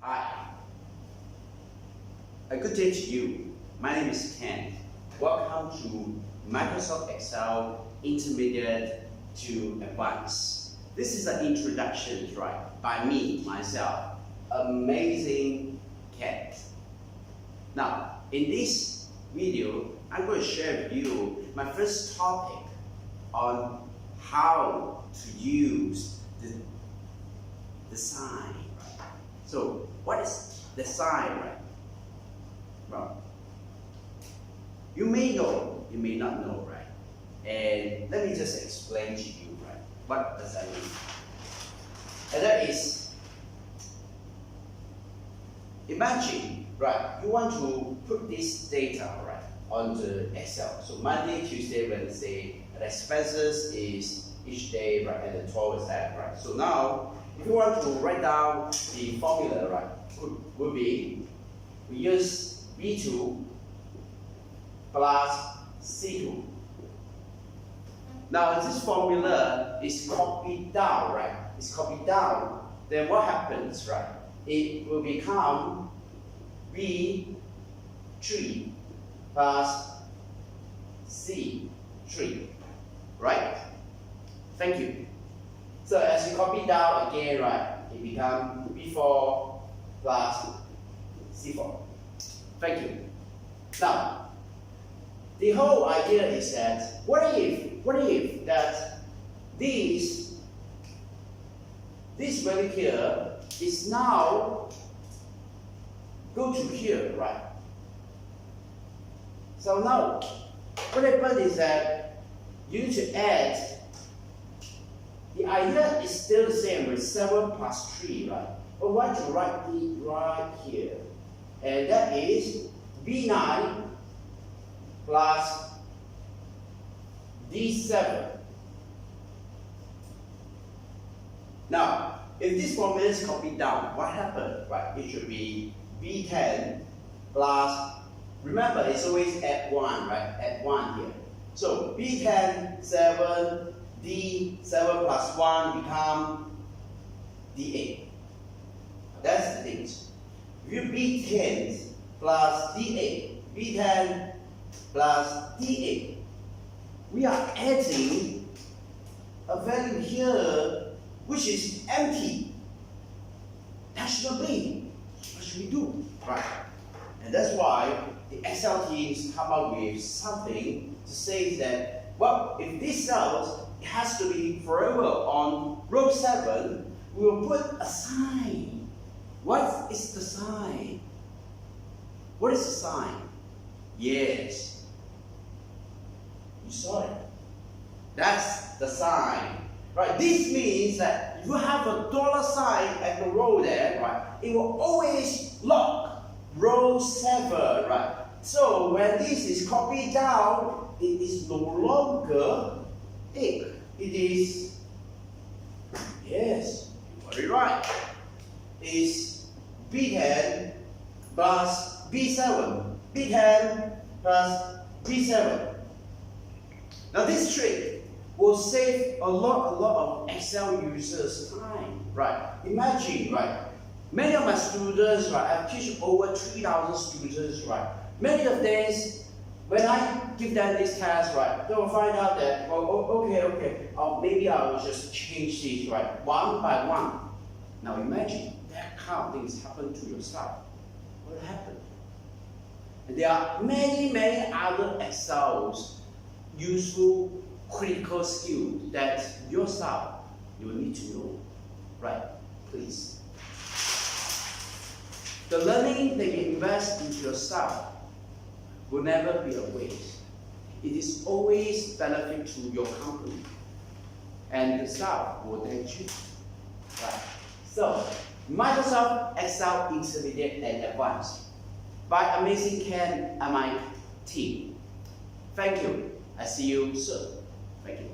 Hi. A good day to you. My name is Ken. Welcome to Microsoft Excel Intermediate to Advanced. This is an introduction, right, by me, myself, Amazing Ken. Now, in this video, I'm going to share with you my first topic on how to use the sign. So, what is the sign, right? Well, you may know, you may not know, right? And let me just explain to you, right? What does that mean? And that is, imagine, right? You want to put this data, right, onto Excel. So Monday, Tuesday, Wednesday, and expenses is each day, right? And the total is that, right? So now, if you want to write down the formula, right, would be we use B2 plus C2. Now this formula is copied down, right? It's copied down. Then what happens, right? It will become B3 plus C3, right? Thank you. So as you copy down again, right, it becomes B4 plus C4. Thank you. Now, the whole idea is that what if that this value here is now go to here, right? So now, what happens is that you need to add. The idea is still the same with 7 plus 3, right? But what to write it right here? And that is B9 plus D7. Now, if this formula is copied down, what happened? Right? It should be B10 plus, remember it's always add 1, right? Add 1 here. So B10, 7, D7 plus 1 become D8. That's the thing. If you B10 plus D8, B10 plus D8, we are adding a value here which is empty. That should not be. What should we do? Right. And that's why the Excel teams come up with something to say that, well, if this cells it has to be forever on row 7, we will put a sign. What is the sign? What is the sign? Yes. You saw it. That's the sign. Right? This means that if you have a dollar sign at the row there, right, it will always lock row 7, right? So when this is copied down, it is no longer it is, yes, very right, is B10 plus B7. B10 plus B7. Now this trick will save a lot of Excel users time, right? Imagine, right? Many of my students, right, I've teach over 3,000 students, right? Many of them, when I give them this task, right, they will find out that, well, okay, maybe I will just change this, right, one by one. Now imagine that kind of things happen to yourself. What will happen? And there are many other Excel's useful critical skills that yourself you need to know, right? Please. The learning that you invest into yourself will never be a waste. It is always benefit to your company, and the staff will thank you. Right? So, Microsoft Excel Intermediate and Advanced by Amazing Ken and my team. Thank you. I see you soon. Thank you.